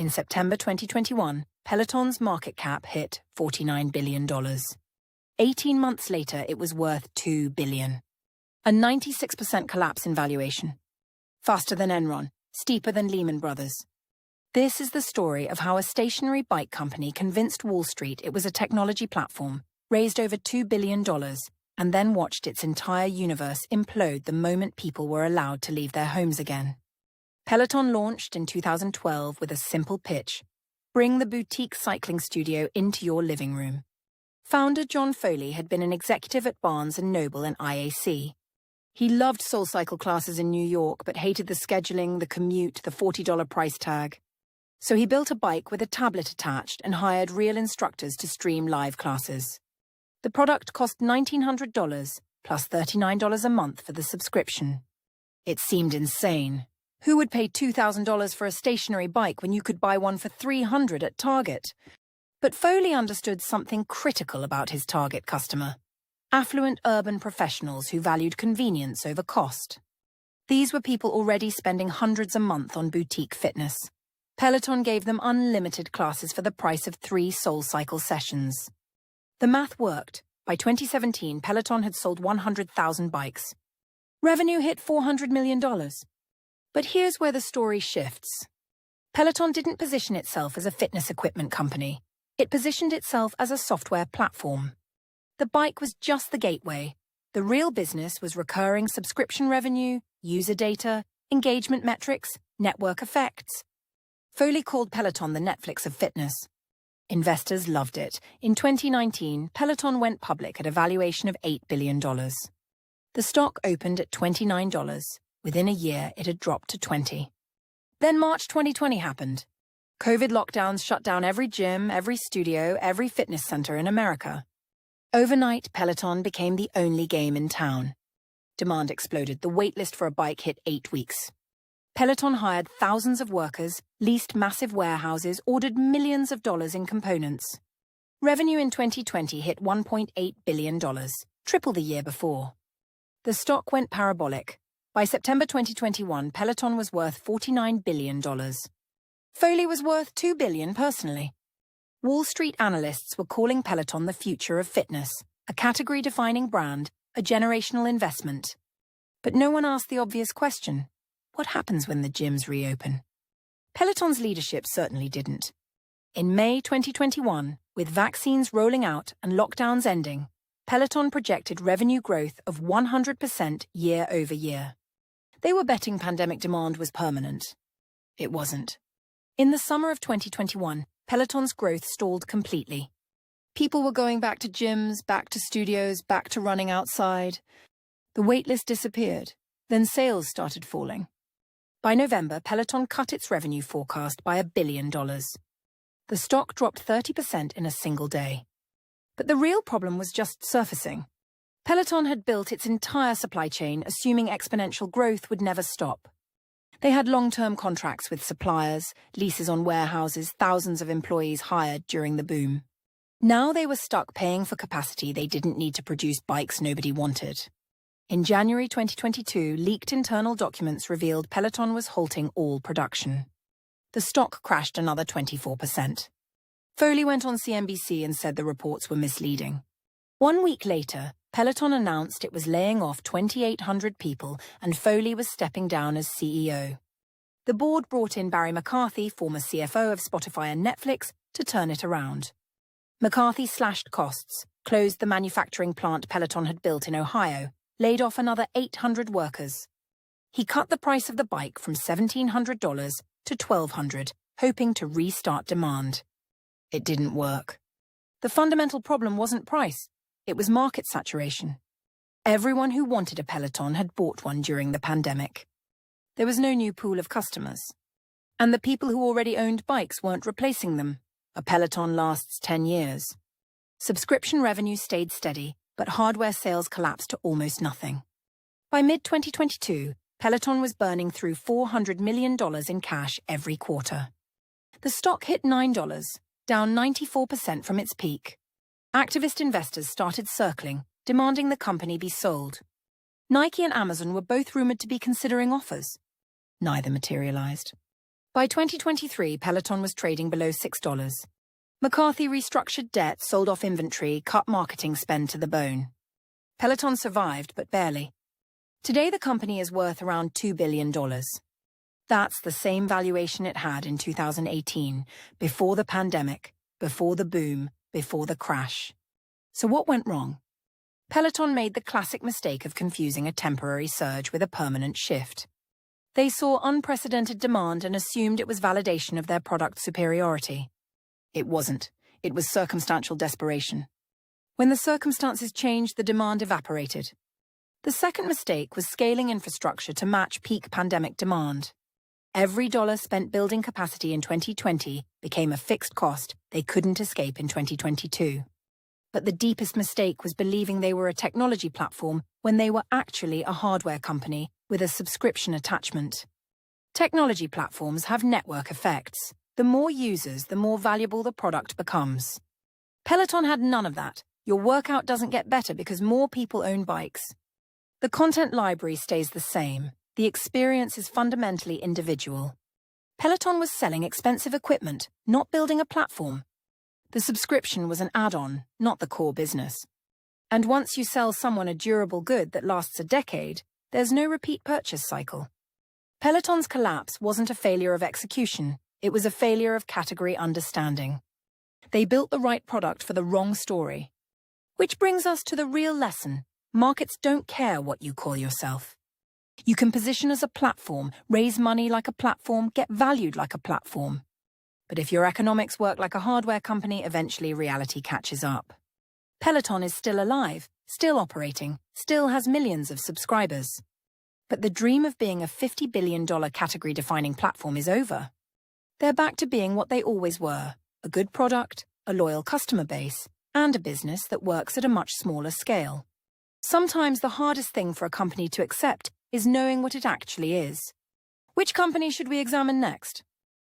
In September 2021, Peloton's market cap hit $49 billion. 18 months later, it was worth $2 billion. A 96% collapse in valuation. Faster than Enron, steeper than Lehman Brothers. This is the story of how a stationary bike company convinced Wall Street it was a technology platform, raised over $2 billion, and then watched its entire universe implode the moment people were allowed to leave their homes again. Peloton launched in 2012 with a simple pitch: bring the boutique cycling studio into your living room. Founder John Foley had been an executive at Barnes & Noble and IAC. He loved SoulCycle classes in New York, but hated the scheduling, the commute, the $40 price tag. So he built a bike with a tablet attached and hired real instructors to stream live classes. The product cost $1,900 plus $39 a month for the subscription. It seemed insane. Who would pay $2,000 for a stationary bike when you could buy one for $300 at Target? But Foley understood something critical about his target customer: affluent urban professionals who valued convenience over cost. These were people already spending hundreds a month on boutique fitness. Peloton gave them unlimited classes for the price of 3 SoulCycle sessions. The math worked. By 2017, Peloton had sold 100,000 bikes. Revenue hit $400 million. But here's where the story shifts. Peloton didn't position itself as a fitness equipment company. It positioned itself as a software platform. The bike was just the gateway. The real business was recurring subscription revenue, user data, engagement metrics, network effects. Foley called Peloton the Netflix of fitness. Investors loved it. In 2019, Peloton went public at a valuation of $8 billion. The stock opened at $29. Within a year, it had dropped to $20. Then March 2020 happened. COVID lockdowns shut down every gym, every studio, every fitness center in America. Overnight, Peloton became the only game in town. Demand exploded. The waitlist for a bike hit 8 weeks. Peloton hired thousands of workers, leased massive warehouses, ordered millions of dollars in components. Revenue in 2020 hit $1.8 billion, triple the year before. The stock went parabolic. By September 2021, Peloton was worth $49 billion. Foley was worth $2 billion personally. Wall Street analysts were calling Peloton the future of fitness, a category-defining brand, a generational investment. But no one asked the obvious question: what happens when the gyms reopen? Peloton's leadership certainly didn't. In May 2021, with vaccines rolling out and lockdowns ending, Peloton projected revenue growth of 100% year over year. They were betting pandemic demand was permanent. It wasn't. In the summer of 2021, Peloton's growth stalled completely. People were going back to gyms, back to studios, back to running outside. The waitlist disappeared. Then sales started falling. By November, Peloton cut its revenue forecast by $1 billion. The stock dropped 30% in a single day. But the real problem was just surfacing. Peloton had built its entire supply chain assuming exponential growth would never stop. They had long-term contracts with suppliers, leases on warehouses, thousands of employees hired during the boom. Now they were stuck paying for capacity they didn't need to produce bikes nobody wanted. In January 2022, leaked internal documents revealed Peloton was halting all production. The stock crashed another 24%. Foley went on CNBC and said the reports were misleading. 1 week later, Peloton announced it was laying off 2,800 people and Foley was stepping down as CEO. The board brought in Barry McCarthy, former CFO of Spotify and Netflix, to turn it around. McCarthy slashed costs, closed the manufacturing plant Peloton had built in Ohio, laid off another 800 workers. He cut the price of the bike from $1,700 to $1,200, hoping to restart demand. It didn't work. The fundamental problem wasn't price. It was market saturation. Everyone who wanted a Peloton had bought one during the pandemic. There was no new pool of customers. And the people who already owned bikes weren't replacing them. A Peloton lasts 10 years. Subscription revenue stayed steady, but hardware sales collapsed to almost nothing. By mid-2022, Peloton was burning through $400 million in cash every quarter. The stock hit $9, down 94% from its peak. Activist investors started circling, demanding the company be sold. Nike and Amazon were both rumored to be considering offers. Neither materialized. By 2023, Peloton was trading below $6. McCarthy restructured debt, sold off inventory, cut marketing spend to the bone. Peloton survived, but barely. Today, the company is worth around $2 billion. That's the same valuation it had in 2018, before the pandemic, before the boom, before the crash. So what went wrong? Peloton made the classic mistake of confusing a temporary surge with a permanent shift. They saw unprecedented demand and assumed it was validation of their product superiority. It wasn't. It was circumstantial desperation. When the circumstances changed, the demand evaporated. The second mistake was scaling infrastructure to match peak pandemic demand. Every dollar spent building capacity in 2020 became a fixed cost they couldn't escape in 2022. But the deepest mistake was believing they were a technology platform when they were actually a hardware company with a subscription attachment. Technology platforms have network effects. The more users, the more valuable the product becomes. Peloton had none of that. Your workout doesn't get better because more people own bikes. The content library stays the same. The experience is fundamentally individual. Peloton was selling expensive equipment, not building a platform. The subscription was an add-on, not the core business. And once you sell someone a durable good that lasts a decade, there's no repeat purchase cycle. Peloton's collapse wasn't a failure of execution. It was a failure of category understanding. They built the right product for the wrong story. Which brings us to the real lesson. Markets don't care what you call yourself. You can position as a platform, raise money like a platform, get valued like a platform. But if your economics work like a hardware company, eventually reality catches up. Peloton is still alive, still operating, still has millions of subscribers. But the dream of being a $50 billion category-defining platform is over. They're back to being what they always were, a good product, a loyal customer base, and a business that works at a much smaller scale. Sometimes the hardest thing for a company to accept is knowing what it actually is. Which company should we examine next?